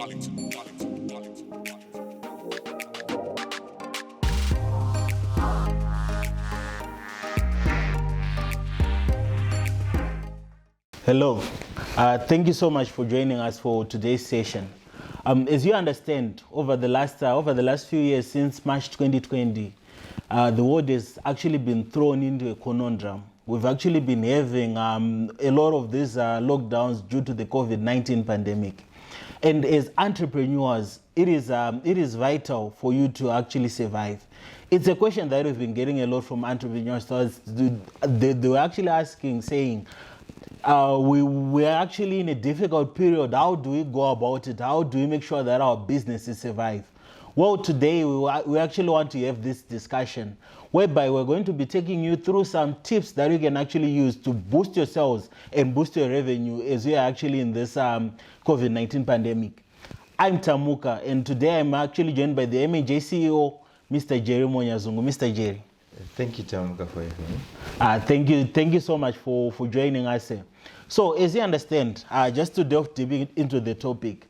Hello, thank you so much for joining us for today's session. As you understand, over the last few years since March 2020, the world has actually been thrown into a conundrum. We've actually been having a lot of these lockdowns due to the COVID-19 pandemic. And as entrepreneurs, it is vital for you to actually survive. It's a question that we've been getting a lot from entrepreneurs. They were actually asking, saying, we're actually in a difficult period. How do we go about it? How do we make sure that our businesses survive? Well, today we actually want to have this discussion whereby we're going to be taking you through some tips that you can actually use to boost your sales and boost your revenue as we are actually in this COVID-19 pandemic. I'm Tamuka, and today I'm actually joined by the MAJ CEO, Mr. Jerry Monyazungu. Mr. Jerry. Thank you, Tamuka, for having me. Thank you so much for joining us. So, as you understand, just to delve deep into the topic,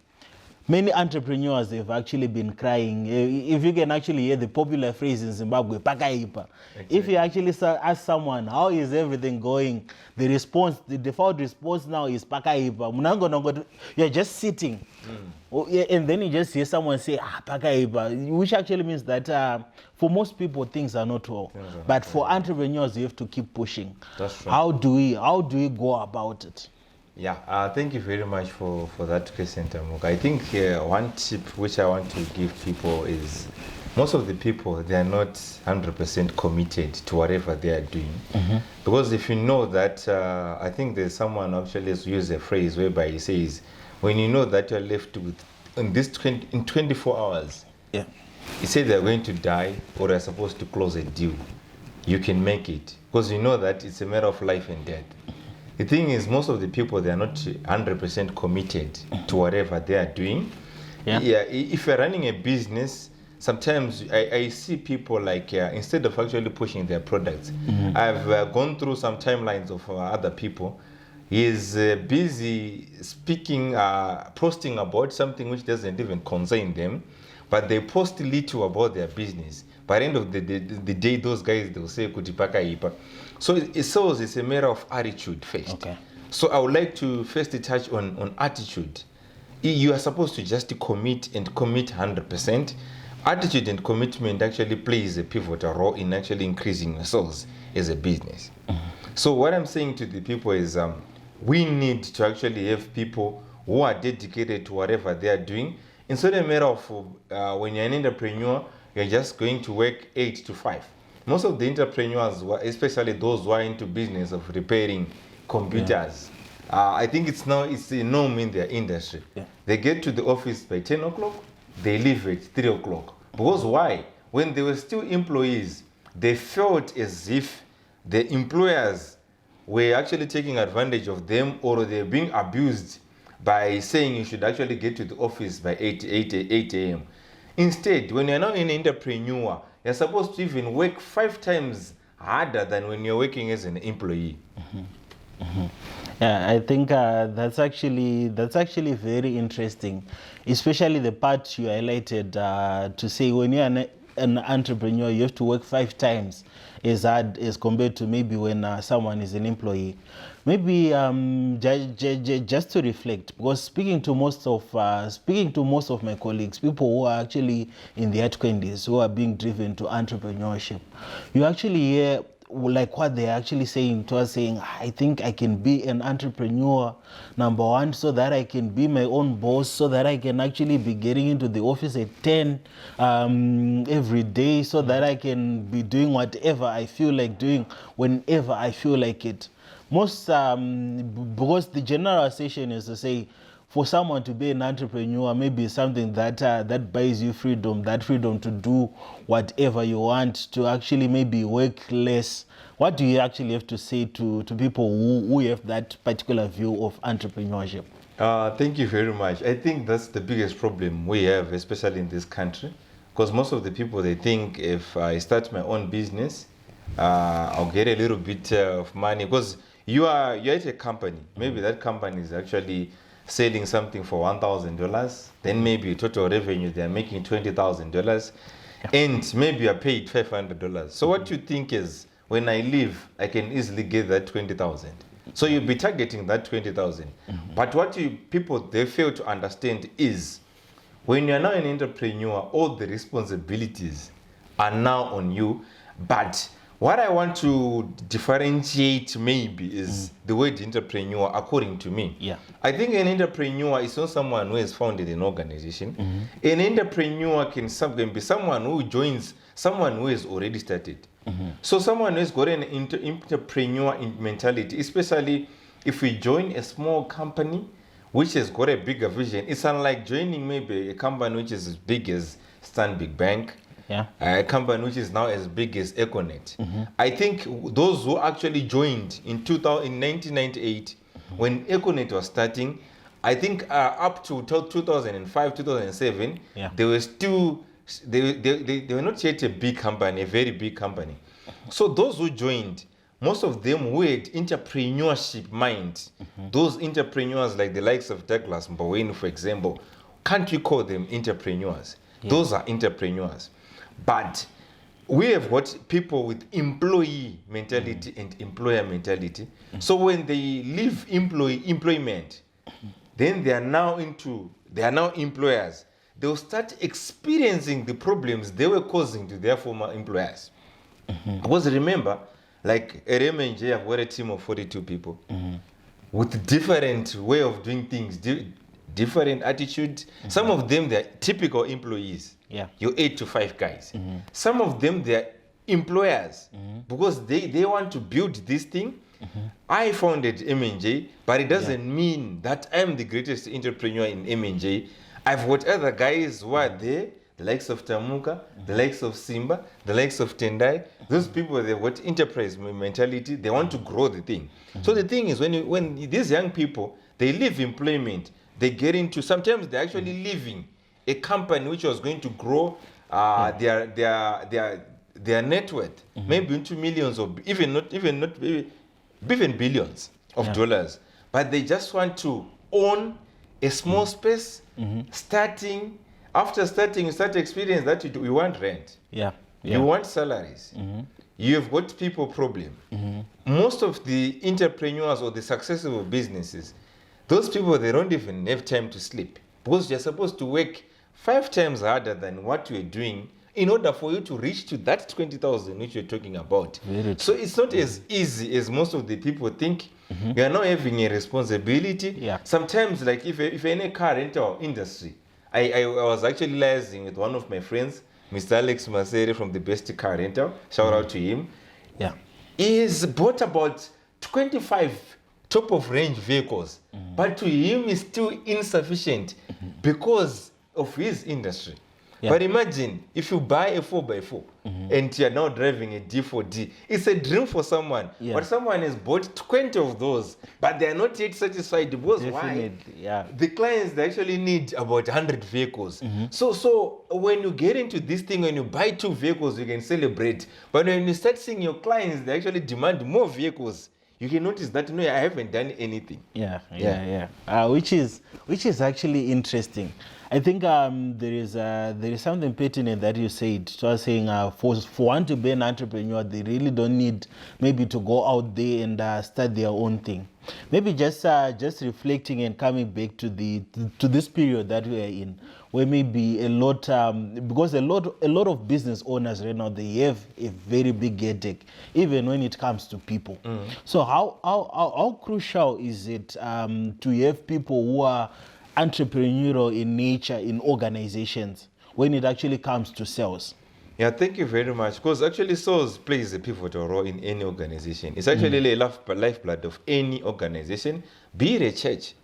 many entrepreneurs have actually been crying. If you can actually hear the popular phrase in Zimbabwe, pakaipa. Exactly. If you actually ask someone, how is everything going? The default response now is pakaipa. You're just sitting. And then you just hear someone say, pakaipa, which actually means that for most people, things are not well. But for entrepreneurs, you have to keep pushing. That's true. How do we go about it? Yeah, thank you very much for that question, Tamuka. I think one tip which I want to give people is most of the people, they are not 100% committed to whatever they are doing. Because if you know that, I think there's someone actually has used a phrase whereby he says, when you know that you're left with, in 24 hours, he said they're going to die or they're supposed to close a deal, you can make it. Because you know that it's a matter of life and death. The thing is, most of the people, they are not 100% committed to whatever they are doing. If you're running a business, sometimes I see people like, instead of actually pushing their products, I've gone through some timelines of other people. He is busy speaking, posting about something which doesn't even concern them, but they post little about their business. By the end of the day, those guys, they'll say, Kutipaka Ipa. So it's a matter of attitude first. Okay. So I would like to first touch on attitude. You are supposed to just commit 100%. Attitude and commitment actually plays a pivotal role in actually increasing your sales as a business. So what I'm saying to the people is we need to actually have people who are dedicated to whatever they are doing. Instead of a matter of when you're an entrepreneur, you're just going to work 8 to 5. Most of the entrepreneurs, especially those who are into business of repairing computers, I think it's a norm in their industry. They get to the office by 10 o'clock, they leave at 3 o'clock. Because why? When they were still employees, they felt as if the employers were actually taking advantage of them, or they're being abused by saying you should actually get to the office by 8 a.m. Instead, when you're now an entrepreneur, you're supposed to even work 5 times harder than when you're working as an employee. Yeah, I think that's actually very interesting, especially the part you highlighted to say when you're an entrepreneur, you have to work 5 times as hard as compared to maybe when someone is an employee. Maybe just to reflect, because speaking to most of my colleagues, people who are actually in their 20s, who are being driven to entrepreneurship, you actually hear like what they're actually saying to us, saying, I think I can be an entrepreneur, number one, so that I can be my own boss, so that I can actually be getting into the office at 10 every day, so that I can be doing whatever I feel like doing whenever I feel like it. Most, because the generalization is to say, for someone to be an entrepreneur, maybe something that buys you freedom, that freedom to do whatever you want, to actually maybe work less. What do you actually have to say to people who have that particular view of entrepreneurship? Thank you very much. I think that's the biggest problem we have, especially in this country, because most of the people, they think if I start my own business, I'll get a little bit of money, because you're at a company. Maybe that company is actually selling something for $1,000, then maybe total revenue they are making $20,000, and maybe you're paid $500. So what you think is, when I leave, I can easily get that 20,000. So you'll be targeting that 20,000. But what people they fail to understand is, when you're now an entrepreneur, all the responsibilities are now on you. But what I want to differentiate maybe is the word entrepreneur, according to me. Yeah. I think an entrepreneur is not someone who has founded an organization. An entrepreneur can be someone who joins someone who has already started. So someone who has got an entrepreneur mentality, especially if we join a small company which has got a bigger vision, it's unlike joining maybe a company which is as big as Stanbic Bank, a company which is now as big as Econet. I think those who actually joined in 1998, when Econet was starting, I think up to 2005, 2007, they were still, they were not yet a big company, a very big company. So those who joined, most of them who had entrepreneurship mind, those entrepreneurs like the likes of Douglas Mboweni, for example, can't we call them entrepreneurs? Those are entrepreneurs. But we have got people with employee mentality and employer mentality. So when they leave employment, then they are now employers. They'll start experiencing the problems they were causing to their former employers. Because remember, like at M&J, I've got a team of 42 people with different way of doing things, different attitude. Some of them, they're typical employees. Your 8 to 5 guys. Some of them, they're employers because they want to build this thing. I founded M&J, but it doesn't mean that I'm the greatest entrepreneur in M&J. I've got other guys who are there, the likes of Tamuka, the likes of Simba, the likes of Tendai. Those people, they've got enterprise mentality. They want to grow the thing. So the thing is, when these young people, they leave employment, they get into, sometimes they're actually leaving a company which was going to grow their net worth, maybe into millions or even billions of dollars. But they just want to own a small space, after starting, you start experience that you want rent. You want salaries. You have got people problem. Most of the entrepreneurs or the successful businesses, those people, they don't even have time to sleep because you're supposed to work 5 times harder than what you're doing in order for you to reach to that 20,000 which you're talking about. So it's not as easy as most of the people think. You are not having a responsibility. Sometimes, like if you're in a car rental industry, I was actually liaising with one of my friends, Mr. Alex Masere from the Best Car Rental. Shout out to him. He's bought about 25 top of range vehicles, but to him it's still insufficient because of his industry. But imagine if you buy a 4x4 and you're now driving a D4D. It's a dream for someone. But someone has bought 20 of those, but they are not yet satisfied because why? The clients, they actually need about 100 vehicles. So when you get into this thing, when you buy 2 vehicles, you can celebrate. But when you start seeing your clients, they actually demand more vehicles. You can notice that, no, I haven't done anything. Which is actually interesting. I think there is something pertinent that you said. So I was saying for one to be an entrepreneur, they really don't need maybe to go out there and start their own thing. Maybe just reflecting and coming back to this period that we are in, where maybe a lot because a lot of business owners right now, they have a very big headache, even when it comes to people. So how crucial is it to have people who are entrepreneurial in nature in organizations when it actually comes to sales? Thank you very much. Because actually sales plays a pivotal role in any organization. It's actually the lifeblood of any organization, be it a church.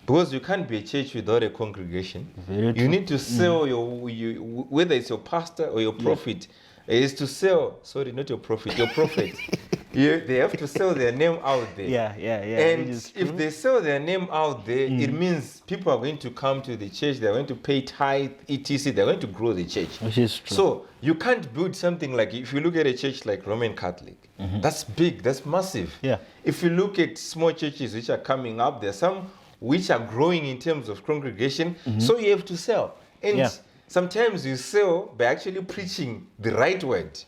Because you can't be a church without a congregation. You need to sell whether it's your pastor or your prophet, is to sell, sorry, not your prophet, your prophet. They have to sell their name out there. And if they sell their name out there, it means people are going to come to the church, they're going to pay tithe, etc. They're going to grow the church. Which is true. So you can't build something like, if you look at a church like Roman Catholic, that's big, that's massive. If you look at small churches which are coming up, there are some which are growing in terms of congregation. So you have to sell. And sometimes you sell by actually preaching the right word,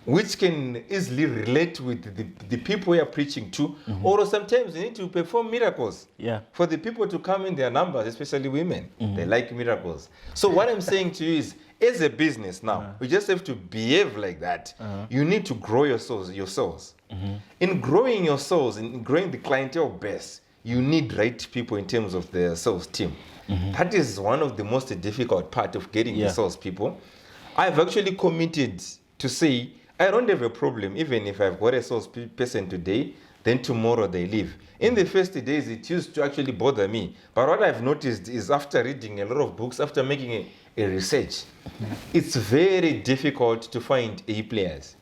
which can easily relate with the people you are preaching to. Or sometimes you need to perform miracles for the people to come in their numbers, especially women. They like miracles. So what I'm saying to you is, as a business now, we just have to behave like that. You need to grow your souls. In growing your souls, in growing the clientele base, you need right people in terms of the sales team. That is one of the most difficult part of getting the sales people. I've actually committed to say, I don't have a problem even if I've got a sales person today, then tomorrow they leave. In the first days, it used to actually bother me. But what I've noticed is after reading a lot of books, after making a research, it's very difficult to find A players.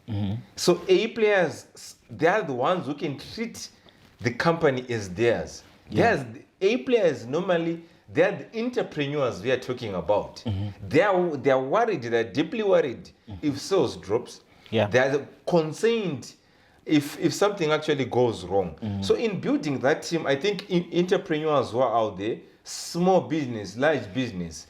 So A players, they are the ones who can treat the company as theirs. A players normally, they are the entrepreneurs we are talking about. They are worried, they are deeply worried if sales drops. They are concerned if something actually goes wrong. So in building that team, I think entrepreneurs who are out there, small business, large business,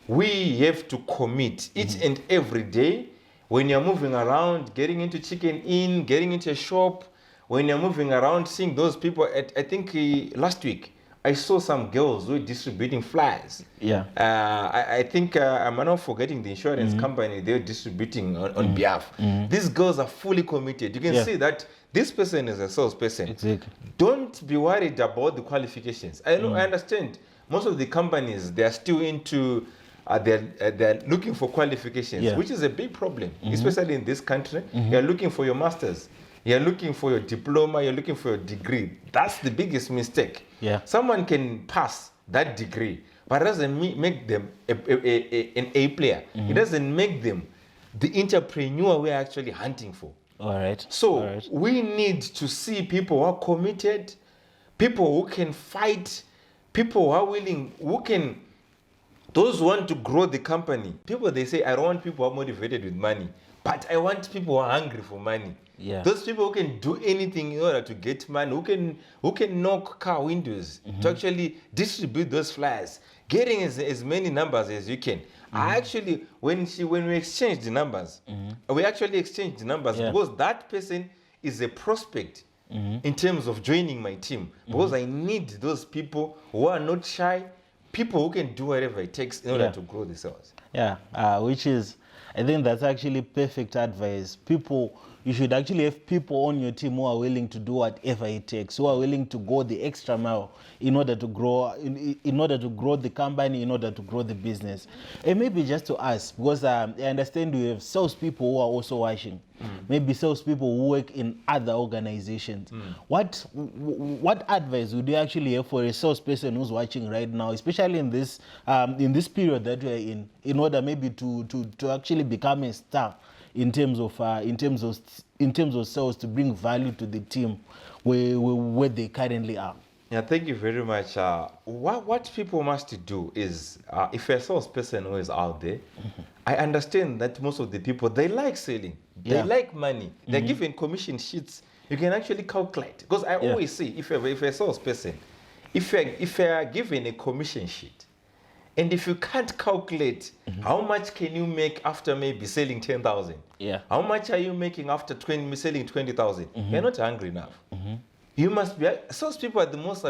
we have to commit each and every day. When you're moving around, getting into Chicken Inn, getting into a shop, when you're moving around, seeing those people, I think last week, I saw some girls who were distributing flyers. I think I'm not forgetting the insurance company they're distributing on behalf. These girls are fully committed. You can see that this person is a salesperson. Exactly. Don't be worried about the qualifications. I understand most of the companies, they are still into they're looking for qualifications, which is a big problem, especially in this country. You're looking for your master's. You're looking for your diploma, you're looking for your degree. That's the biggest mistake. Someone can pass that degree, but it doesn't make them an A player. It doesn't make them the entrepreneur we're actually hunting for. So we need to see people who are committed, people who can fight, people who are willing, those who want to grow the company. People, they say, I don't want people who are motivated with money, but I want people who are hungry for money. Those people who can do anything in order to get money, who can knock car windows to actually distribute those flyers, getting as many numbers as you can. I actually, when we exchange the numbers, we actually exchange the numbers because that person is a prospect in terms of joining my team. Because I need those people who are not shy, people who can do whatever it takes in order to grow the sales. Which is, I think that's actually perfect advice. You should actually have people on your team who are willing to do whatever it takes, who are willing to go the extra mile in order to grow, in order to grow the company, in order to grow the business. And maybe just to ask, because I understand you have salespeople who are also watching, maybe salespeople who work in other organizations. What advice would you actually have for a salesperson who's watching right now, especially in this period that we're in order maybe to actually become a star in terms of sales, to bring value to the team where they currently are? Thank you very much. What people must do is, if a salesperson who is out there, I understand that most of the people, they like selling, they like money, they're given commission sheets. You can actually calculate, because I always say, if a salesperson, if you are given a commission sheet, and if you can't calculate how much can you make after maybe selling 10,000, how much are you making after selling 20,000? You're not hungry enough. You must be. Those people are the most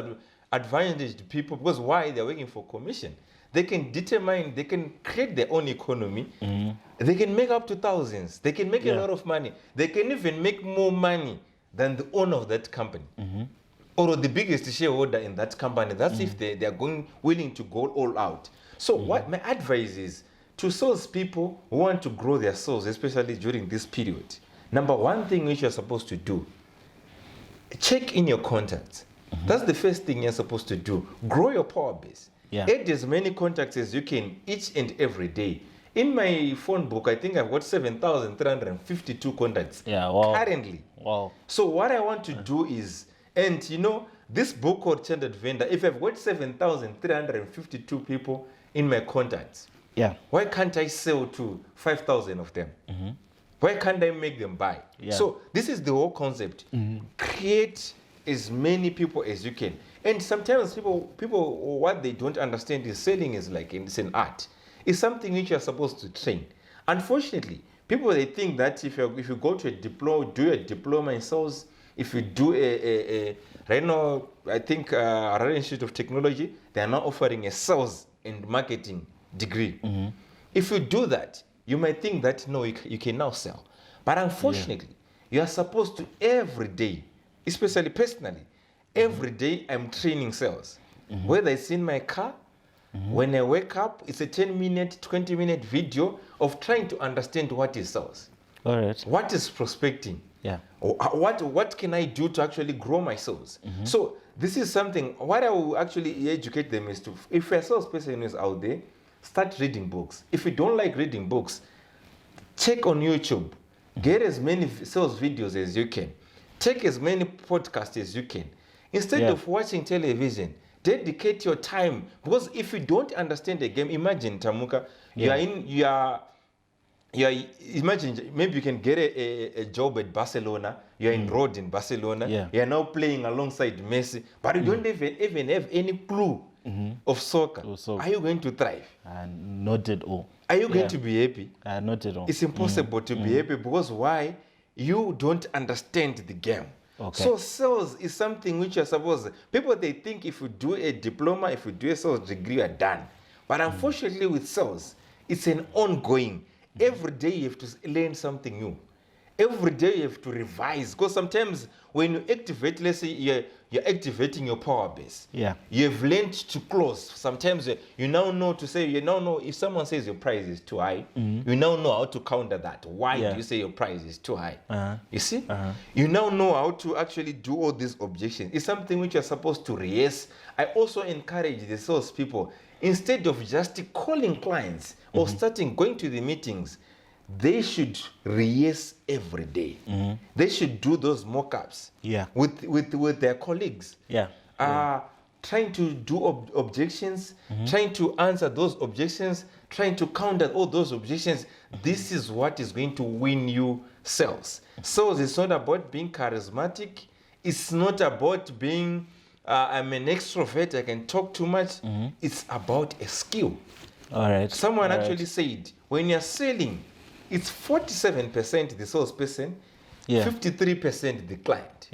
advantaged people, because why? They're working for commission. They can determine, they can create their own economy. They can make up to thousands. They can make a lot of money. They can even make more money than the owner of that company. Or the biggest shareholder in that company. That's if they are willing to go all out. So what my advice is to sales people who want to grow their sales, especially during this period. Number one thing which you're supposed to do, check in your contacts. That's the first thing you're supposed to do. Grow your power base. Add as many contacts as you can each and every day. In my phone book, I think I've got 7,352 contacts currently. So what I want to do is, and you know, this book called Standard Vendor, if I've got 7,352 people in my contacts, why can't I sell to 5,000 of them? Why can't I make them buy? So this is the whole concept. Create as many people as you can. And sometimes people what they don't understand is selling is like it's an art. It's something which you are supposed to train. Unfortunately, people they think that if you go to do a diploma in sales, if you do a right now, I think Harare Institute of Technology, they are now offering a sales and marketing degree. If you do that, you might think that no, you can now sell. But unfortunately, you are supposed to every day, especially personally, every day I'm training sales. Whether it's in my car, when I wake up, it's a 10-minute, 20-minute video of trying to understand what is sales. All right. What is prospecting? Yeah. What can I do to actually grow my sales? So this is something, what I will actually educate them is to, if a salesperson is out there, start reading books. If you don't like reading books, check on YouTube. Get as many sales videos as you can. Take as many podcasts as you can. Instead of watching television, dedicate your time. Because if you don't understand the game, imagine, Tamuka, imagine maybe you can get a job at Barcelona, you're enrolled in Barcelona, you're now playing alongside Messi, but you don't even have any clue of soccer. Are you going to thrive? Not at all. Are you going to be happy? Not at all. It's impossible to be happy because why? You don't understand the game. Okay. So sales is something which you're supposed, people they think if you do a diploma, if you do a sales degree, you're done. But unfortunately with sales, it's an ongoing. Every day you have to learn something new. Every day you have to revise. Because sometimes when you activate, let's say you're activating your power base. Yeah. You have learned to close. Sometimes you now know to say, you now know if someone says your price is too high, you now know how to counter that. Why do you say your price is too high? You see? You now know how to actually do all these objections. It's something which you're supposed to rehearse. I also encourage the sales people, instead of just calling clients or going to the meetings, they should rehearse every day. They should do those mock-ups with their colleagues. Trying to do objections, trying to answer those objections, trying to counter all those objections. This is what is going to win you sales. Sales is not about being charismatic. It's not about being, I'm an extrovert, I can talk too much. It's about a skill. All right. Someone actually said, when you're selling, it's 47% the salesperson, 53% the client.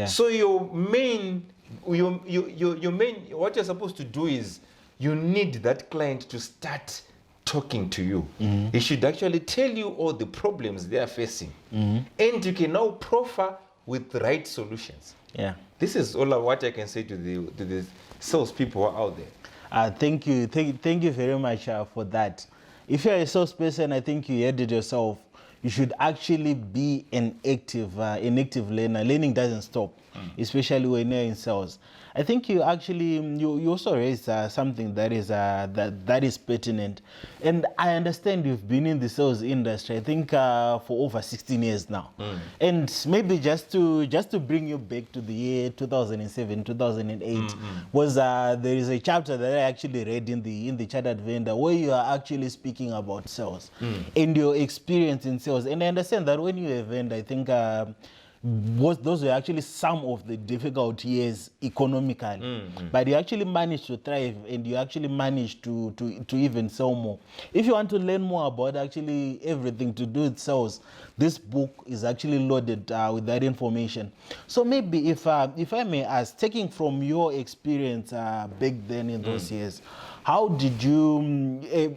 So your main, what you're supposed to do is you need that client to start talking to you. He should actually tell you all the problems they are facing, and you can now proffer with the right solutions. This is all what I can say to the salespeople who are out there. Thank you very much for that. If you're a salesperson, I think you heard it yourself. You should actually be an active learner. Learning doesn't stop, especially when you're in sales. I think you actually you also raised something that is pertinent, and I understand you've been in the sales industry. I think for over 16 years now, and maybe just to bring you back to the year 2007, 2008, was there is a chapter that I actually read in the Chartered Vendor where you are actually speaking about sales and your experience in sales. And I understand that when you were a vendor, I think those were actually some of the difficult years economically, but you actually managed to thrive and you actually managed to even sell more. If you want to learn more about actually everything to do with sales, this book is actually loaded with that information. So maybe if I may ask, taking from your experience back then in those years, how did you,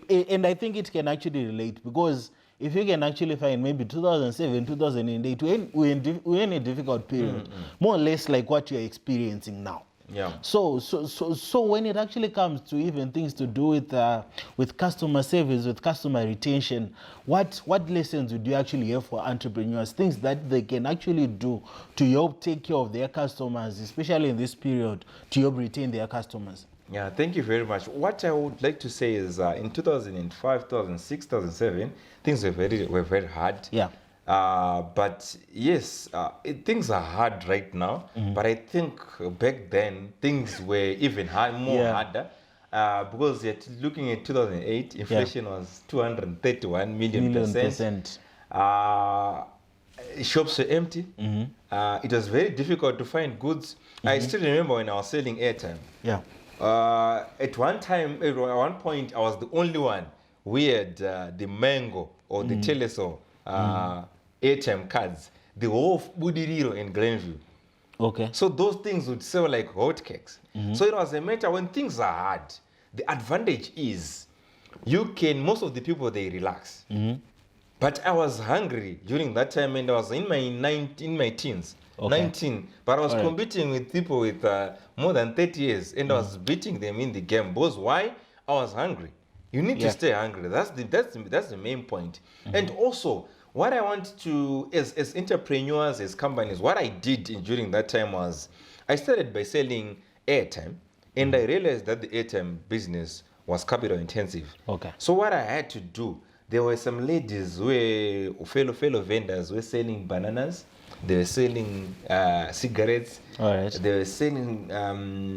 and I think it can actually relate, because if you can actually find maybe 2007, 2008, we're in a difficult period, more or less like what you're experiencing now. So when it actually comes to even things to do with customer service, with customer retention, what lessons would you actually have for entrepreneurs? Things that they can actually do to help take care of their customers, especially in this period, to help retain their customers. Yeah, thank you very much. What I would like to say is in 2005, 2006, 2007, things were very hard. But yes, things are hard right now. But I think back then, things were even harder. Because you're looking at 2008, inflation was 231 million percent. shops were empty. It was very difficult to find goods. I still remember when I was selling airtime. Yeah. At one point, I was the only one who had the Mango or the Telesol airtime cards. The whole Budiriro in Glenview. Okay. So those things would sell like hotcakes. So it was a matter when things are hard. The advantage is most of the people, they relax. But I was hungry during that time, and I was in my teens. Okay. 19, but I was competing with people with more than 30 years, and I was beating them in the game. Because why? I was hungry. You need to stay hungry. That's the main point. And also, what I want to, as entrepreneurs, as companies, what I did during that time was, I started by selling airtime, and I realized that the airtime business was capital intensive. Okay. So what I had to do, there were some ladies who were fellow vendors who were selling bananas. They were selling cigarettes. All right. They were selling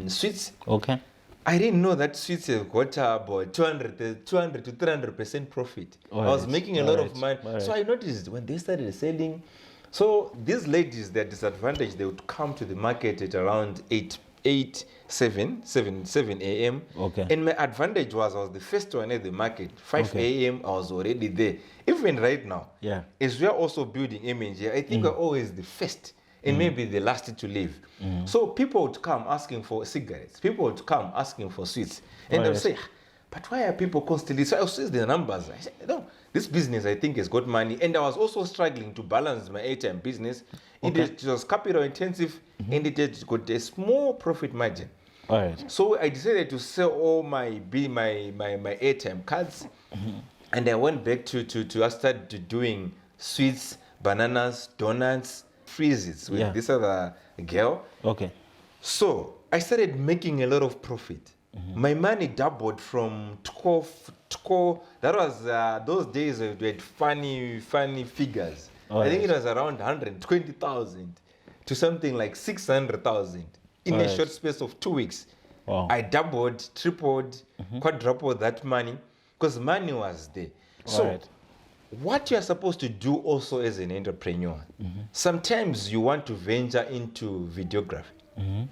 sweets. Okay. I didn't know that sweets have got about 200 to 300% profit. All I was right. making a lot of money. So I noticed when they started selling, so these ladies, their disadvantage, they would come to the market at around 7 a.m. Okay. And my advantage was I was the first one at the market. 5 a.m. I was already there. Even right now, as we are also building MNG, I think we're always the first and maybe the last to leave. So people would come asking for cigarettes. People would come asking for sweets. And they would say, but why are people constantly? So I see the numbers. I said, no, this business I think has got money. And I was also struggling to balance my airtime business. It was capital intensive and it had got a small profit margin. All right. So I decided to sell all my airtime cards, and I went back to I started doing sweets, bananas, donuts, freezes with this other girl. Okay. So I started making a lot of profit. My money doubled from 12. That was those days we had funny figures. I think it was around 120,000 to something like 600,000 in a short space of 2 weeks. Wow. I doubled, tripled, quadrupled that money because money was there. So what you are supposed to do also as an entrepreneur, sometimes you want to venture into videography,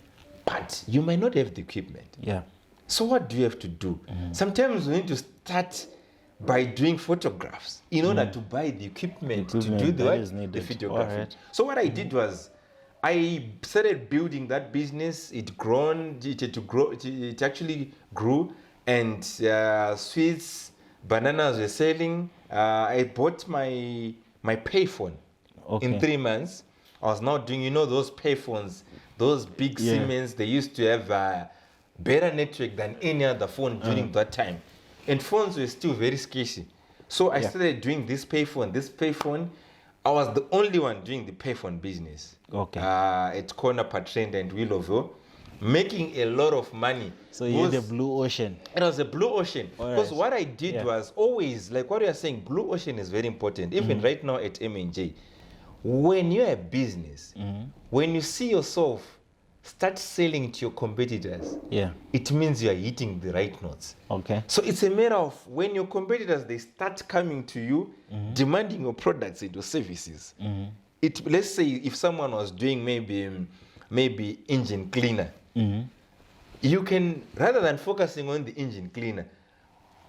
but you might not have the equipment. Yeah. So what do you have to do? Sometimes you need to start by doing photographs in order to buy the equipment to do the videography. So what I did was I started building that business. It had to grow. It actually grew, and sweets, bananas were selling. I bought my payphone in 3 months. I was now doing, those payphones, those big Siemens. They used to have better network than any other phone during that time, and phones were still very scarce. So I started doing this payphone. I was the only one doing the payphone business. Okay. At Corner Patrenda and Willowville, making a lot of money. So you had a blue ocean. It was a blue ocean. Because what I did was always, like what you are saying, blue ocean is very important. Even right now at MNJ, when you're a business, when you see yourself start selling to your competitors, it means you are hitting the right notes. Okay. So it's a matter of when your competitors, they start coming to you, demanding your products and your services. Let's say if someone was doing maybe engine cleaner, you can, rather than focusing on the engine cleaner,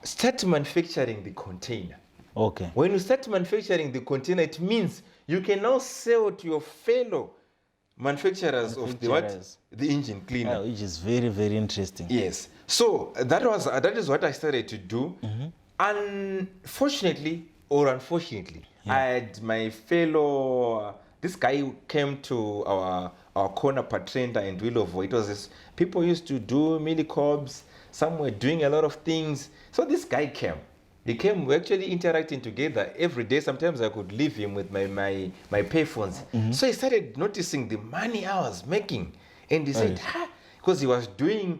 start manufacturing the container. Okay. When you start manufacturing the container, it means you can now sell to your fellow manufacturers of the engine cleaner, which is very, very interesting. Yes. So that is what I started to do. Unfortunately or unfortunately, I had my fellow. This guy who came to our corner Patrenda and Willowville. It was this, people used to do millicobs. Some were doing a lot of things. So this guy came. He came, we actually interacting together every day. Sometimes I could leave him with my payphones. So he started noticing the money I was making. And he said, because he was, that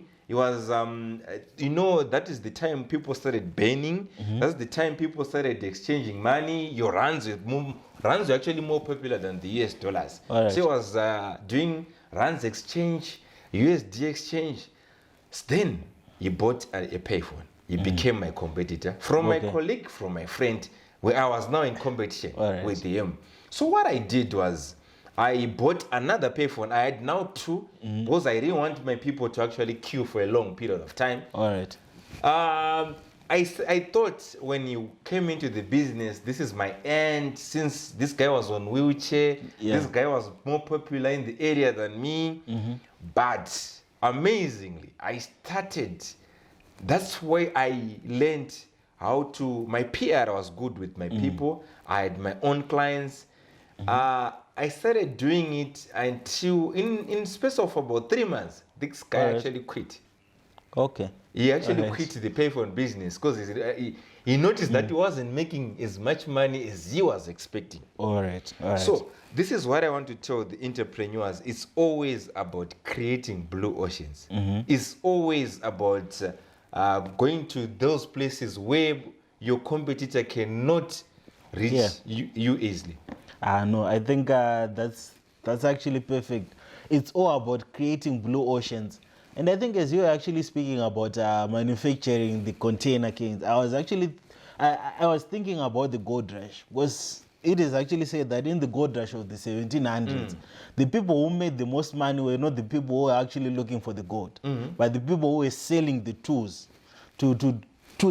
is the time people started banning. That's the time people started exchanging money. Your rands were actually more popular than the US dollars. So he was doing rands exchange, USD exchange. Then he bought a payphone. He became my competitor. From my colleague, from my friend, where I was now in competition All right. with him. So what I did was I bought another payphone. I had now two because I didn't want my people to actually queue for a long period of time. All right. I thought when you came into the business, this is my end. Since this guy was on wheelchair, this guy was more popular in the area than me. But amazingly, I started. That's why I learned how to. My PR was good with my people. I had my own clients. I started doing it until in space of about 3 months, this guy actually quit. Okay. He actually quit the payphone business because he noticed that he wasn't making as much money as he was expecting. All right. All right. So this is what I want to tell the entrepreneurs. It's always about creating blue oceans. It's always about going to those places where your competitor cannot reach you easily. No, I think that's actually perfect. It's all about creating blue oceans. And I think as you were actually speaking about manufacturing the container kings, I was actually I was thinking about the gold rush, because it is actually said that in the gold rush of the 1700s, the people who made the most money were not the people who were actually looking for the gold, but the people who were selling the tools to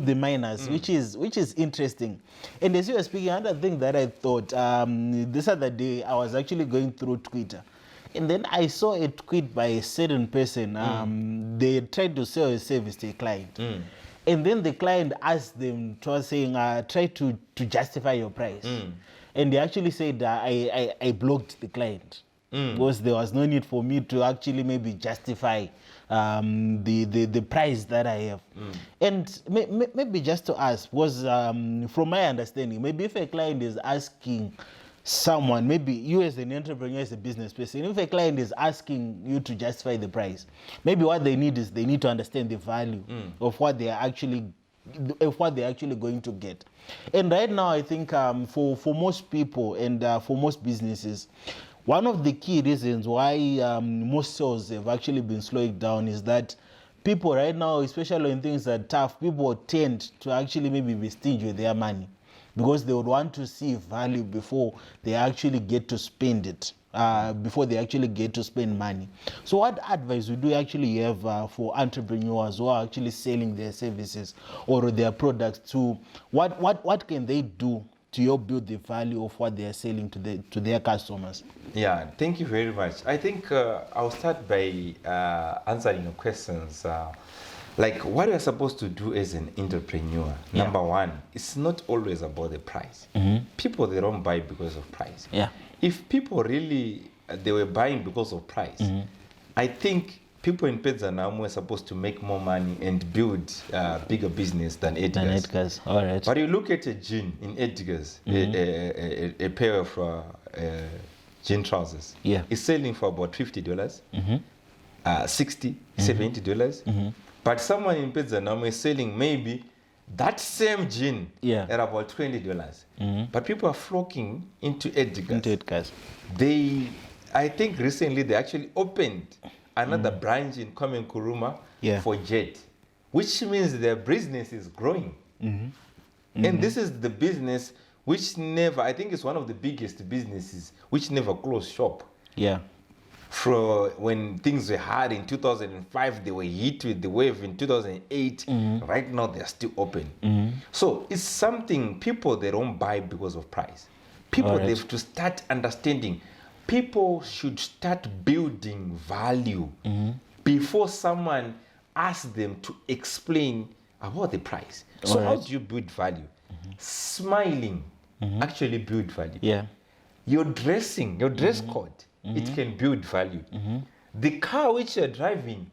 the miners, which is interesting. And as you were speaking, another thing that I thought, this other day I was actually going through Twitter, and then I saw a tweet by a certain person. They tried to sell a service to a client. And then the client asked them, to saying, try to justify your price. And they actually said, I blocked the client. Because there was no need for me to actually maybe justify the price that I have. And maybe just to ask, was from my understanding, maybe if a client is asking someone, maybe you as an entrepreneur, as a business person, if a client is asking you to justify the price, maybe what they need is they need to understand the value of what they are actually going to get. And right now, I think for most people and for most businesses, one of the key reasons why most sales have actually been slowing down is that people right now, especially when things are tough, people tend to actually maybe be stingy with their money, because they would want to see value before they actually get to spend it, before they actually get to spend money. So what advice would you actually have for entrepreneurs who are actually selling their services or their products to, what can they do to help build the value of what they are selling to their customers? Yeah, thank you very much. I think I'll start by answering your questions. Like what you're supposed to do as an entrepreneur. Number one, it's not always about the price. People, they don't buy because of price. If people really, they were buying because of price, I think people in Pedzanam were supposed to make more money and build bigger business than Edgar's. All right. But you look at a jean in Edgar's, a pair of jean trousers. It's selling for about $50, $60, $70. But someone in Pedzanam is selling maybe that same jean at about $20. But people are flocking into Edgar's. I think recently they actually opened another branch in Komen Kuruma for Jet, which means their business is growing. And this is the business which never, I think it's one of the biggest businesses which never closed shop. For when things were hard in 2005, they were hit with the wave in 2008. Right now, they're still open. So it's something people, they don't buy because of price. People, they have to start understanding. People should start building value before someone asks them to explain about the price. So how do you build value? Smiling actually build value. Your dressing, your dress code, it can build value. The car which you're driving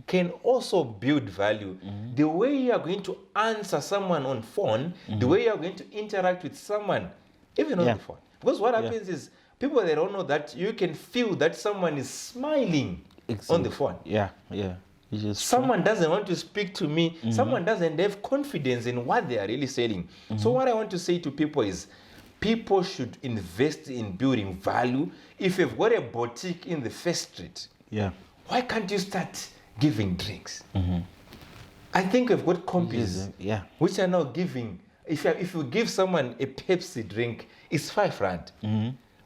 can also build value. The way you are going to answer someone on phone, the way you are going to interact with someone, even on the phone. Because what happens is, people, they don't know that you can feel that someone is smiling on the phone. Someone doesn't want to speak to me. Someone doesn't have confidence in what they are really selling. So what I want to say to people is, people should invest in building value. If you've got a boutique in the first street, why can't you start giving drinks? I think we've got companies which are now giving if you give someone a Pepsi drink, it's 5 rand.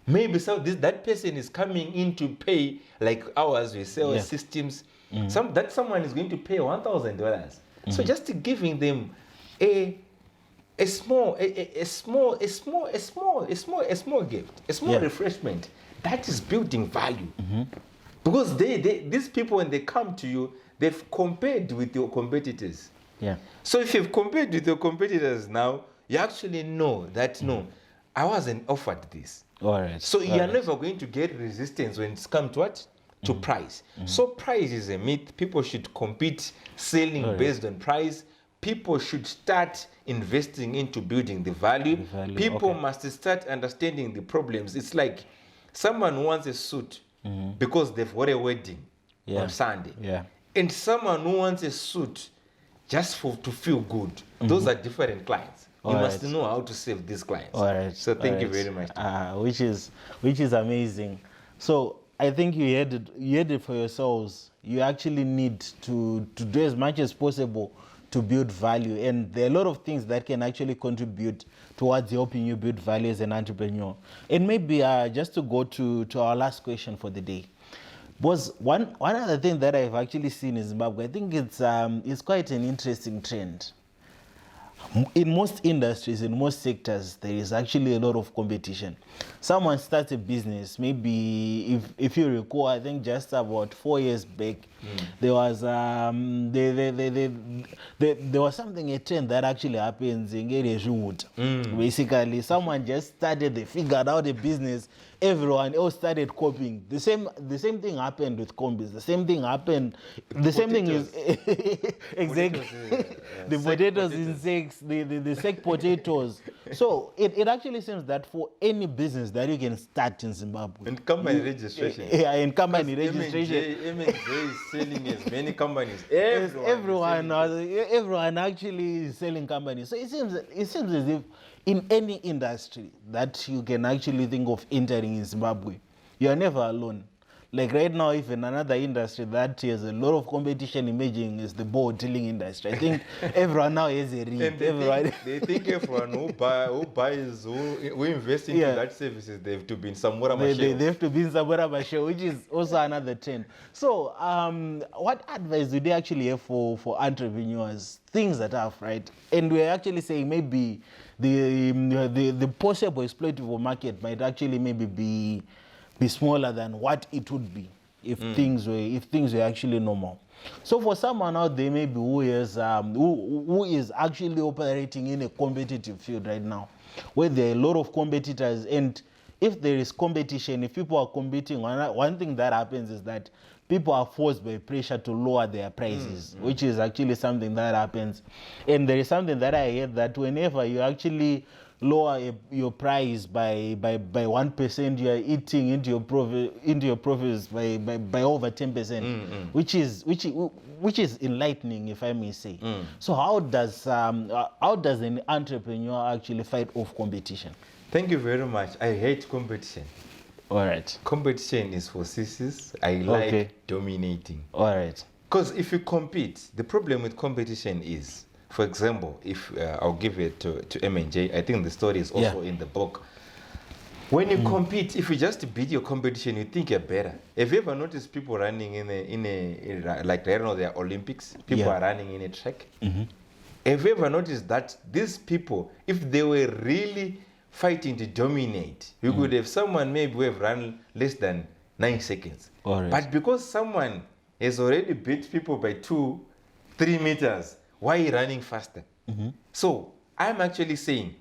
Maybe that person is coming in to pay, like ours, we sell systems. Someone is going to pay $1,000. So just giving them a small gift, a small refreshment, that is building value. Because these people, when they come to you, they've compared with your competitors. So if you've compared with your competitors now, you actually know that no, I wasn't offered this. So you're never going to get resistance when it's come to what? To price. So price is a myth. People should compete selling based on price. People should start investing into building the value. People must start understanding the problems. It's like someone wants a suit because they've got a wedding on Sunday. And someone who wants a suit just to feel good. Those are different clients. You must know how to save these clients. So thank you very much. Which is amazing. So I think you heard it for yourselves. You actually need to do as much as possible to build value, and there are a lot of things that can actually contribute towards helping you build value as an entrepreneur. And maybe just to go to our last question for the day, was one other thing that I've actually seen in Zimbabwe. I think it's quite an interesting trend. In most industries, in most sectors, there is actually a lot of competition. Someone starts a business, maybe if you recall, I think just about 4 years back, there was there was something, a trend that actually happens in basically someone just started, they figured out a business, everyone else started copying. The same thing happened with combis. The same thing happened. The same thing is exactly the potatoes insects, the sec potatoes. So it actually seems that for any business that you can start in Zimbabwe, and company registration, in company registration, M&J is selling as many companies. Everyone actually is selling companies. So it seems as if in any industry that you can actually think of entering in Zimbabwe, you are never alone. Like right now, if in another industry that has a lot of competition emerging is the board dealing industry, I think everyone now has a read. They think everyone who invests into that services, they have to be in Samora Machel. They have to be in Samora Machel, which is also another trend. So what advice do they actually have for entrepreneurs? Things that are right. And we're actually saying maybe the possible exploitable market might actually maybe be smaller than what it would be if things were actually normal. So for someone out there maybe who is actually operating in a competitive field right now, where there are a lot of competitors, and if there is competition, if people are competing, one thing that happens is that people are forced by pressure to lower their prices, which is actually something that happens. And there is something that I heard that whenever you actually lower your price by 1%, you are eating into your profits by over 10%, which is enlightening, if I may say. So how does an entrepreneur actually fight off competition? Thank you very much. I hate competition. All right. Competition is for sissies. I like dominating. All right. Because if you compete, the problem with competition is, for example, if I'll give it to M&J, I think the story is also in the book. When you compete, if you just beat your competition, you think you're better. Have you ever noticed people running in a like right now there are Olympics, people are running in a track? Have you ever noticed that these people, if they were really fighting to dominate, you could have someone maybe who have run less than 9 seconds. But because someone has already beat people by 2-3 meters, why are you running faster? So I'm actually saying,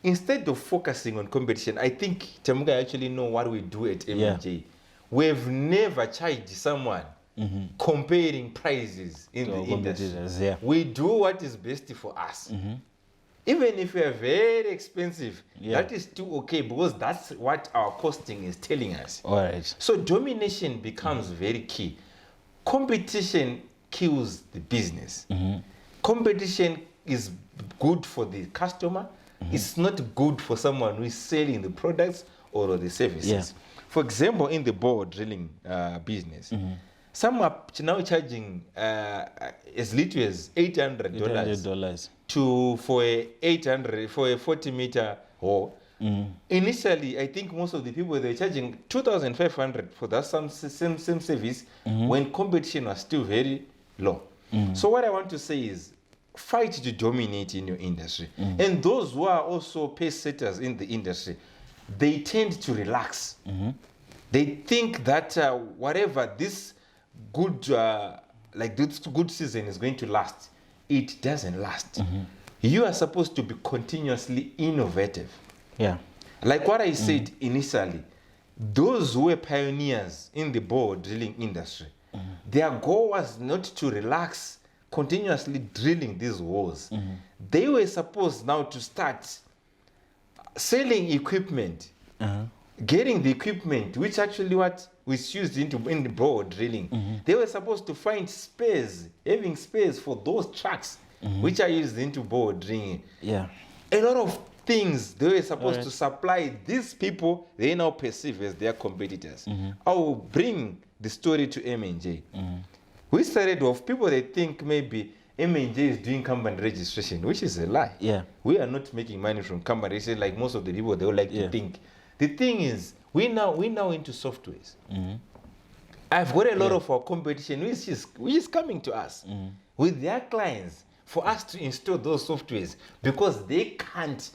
instead of focusing on competition, I think Temuga actually know what we do at M&J. We've never charged someone comparing prices in the industry. We do what is best for us. Even if we are very expensive, that is still okay because that's what our costing is telling us. All right. So domination becomes very key. Competition kills the business. Competition is good for the customer. It's not good for someone who is selling the products or the services. For example, in the board drilling business, Some are now charging as little as $800 $800. for a 40-meter hole. Initially, I think most of the people, they're charging $2,500 for that same service when competition was still very low. So what I want to say is, fight to dominate in your industry. And those who are also pace setters in the industry, they tend to relax. They think that whatever this good this good season is going to last, it doesn't last. You are supposed to be continuously innovative. Yeah. Like what I said initially, those who were pioneers in the bore drilling industry, their goal was not to relax, continuously drilling these holes. They were supposed now to start selling equipment, getting the equipment, which actually what was used in the bore drilling. They were supposed to find space, having space for those trucks, which are used into bore drilling. Yeah. A lot of things they were supposed to supply these people, they now perceive as their competitors. I will bring the story to M&J. We started off, people they think maybe M&J is doing company registration, which is a lie. Yeah. We are not making money from company registration like most of the people they would like to think. The thing is, we now into softwares. I've got a lot of our competition which is coming to us with their clients for us to install those softwares because they can't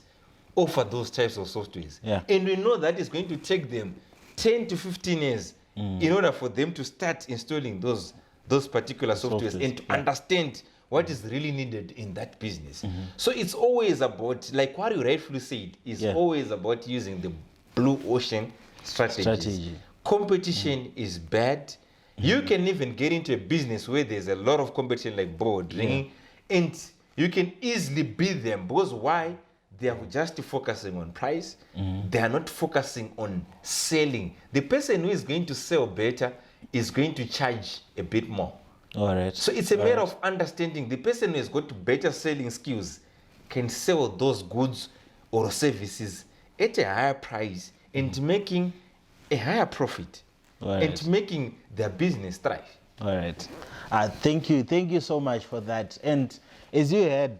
offer those types of softwares. And we know that it's going to take them 10 to 15 years in order for them to start installing those particular softwares and to understand what is really needed in that business. So it's always about, like what you rightfully said, is always about using the blue ocean strategy. Competition is bad. You can even get into a business where there's a lot of competition like bore drilling, and you can easily beat them because why? They are just focusing on price. They are not focusing on selling. The person who is going to sell better is going to charge a bit more. All right. So it's a matter of understanding. The person who has got better selling skills can sell those goods or services at a higher price and making a higher profit and making their business thrive. All right. Thank you so much for that. And as you heard,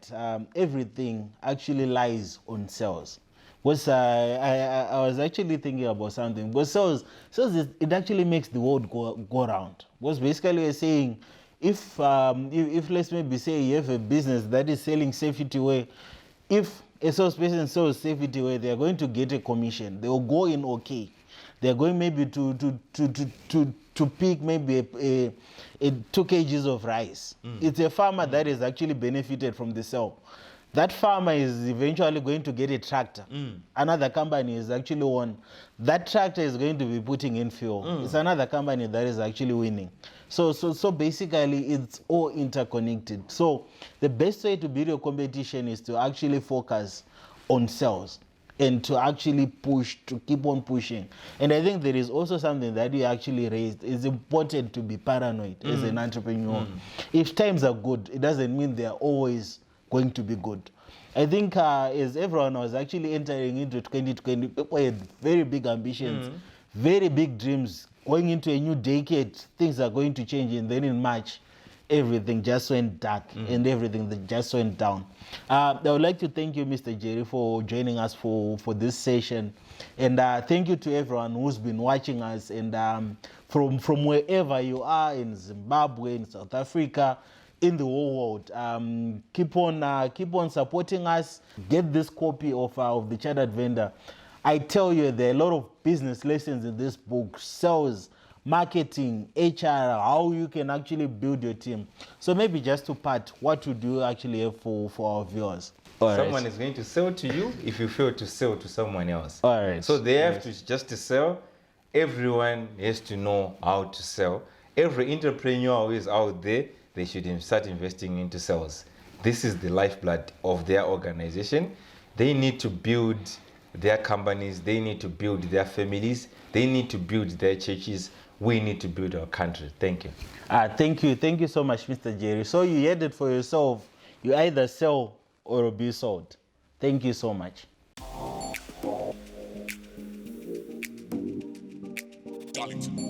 everything actually lies on sales. Because I was actually thinking about something. Because sales it actually makes the world go round. Because basically we're saying, if let's maybe say you have a business that is selling safety wear, if a salesperson sells safety wear, they are going to get a commission. They will go in okay. They are going maybe to pick maybe a 2 kgs of rice. It's a farmer that is actually benefited from the sale. That farmer is eventually going to get a tractor. Another company is actually won. That tractor is going to be putting in fuel. It's another company that is actually winning. So basically, it's all interconnected. So the best way to beat your competition is to actually focus on sales and to actually push, to keep on pushing. And I think there is also something that you actually raised. It's important to be paranoid as an entrepreneur. If times are good, it doesn't mean they are always going to be good. I think as everyone was actually entering into 2020, people had very big ambitions, very big dreams. Going into a new decade, things are going to change. And then in March, everything just went dark and everything that just went down. I would like to thank you, Mr. Jerry, for joining us for this session. And thank you to everyone who's been watching us. And from wherever you are, in Zimbabwe, in South Africa, in the whole world, keep on supporting us. Get this copy of the Chartered Vendor. I tell you, there are a lot of business lessons in this book: sales, marketing, HR, how you can actually build your team. So maybe just to part, what would you actually have for our viewers? Someone is going to sell to you if you fail to sell to someone else. All right. So they have to just to sell. Everyone has to know how to sell. Every entrepreneur who is out there, they should start investing into sales. This is the lifeblood of their organization. They need to build their companies. They need to build their families. They need to build their churches. We need to build our country. Thank you. Thank you so much, Mr. Jerry. So you heard it for yourself. You either sell or be sold. Thank you so much. Darlington.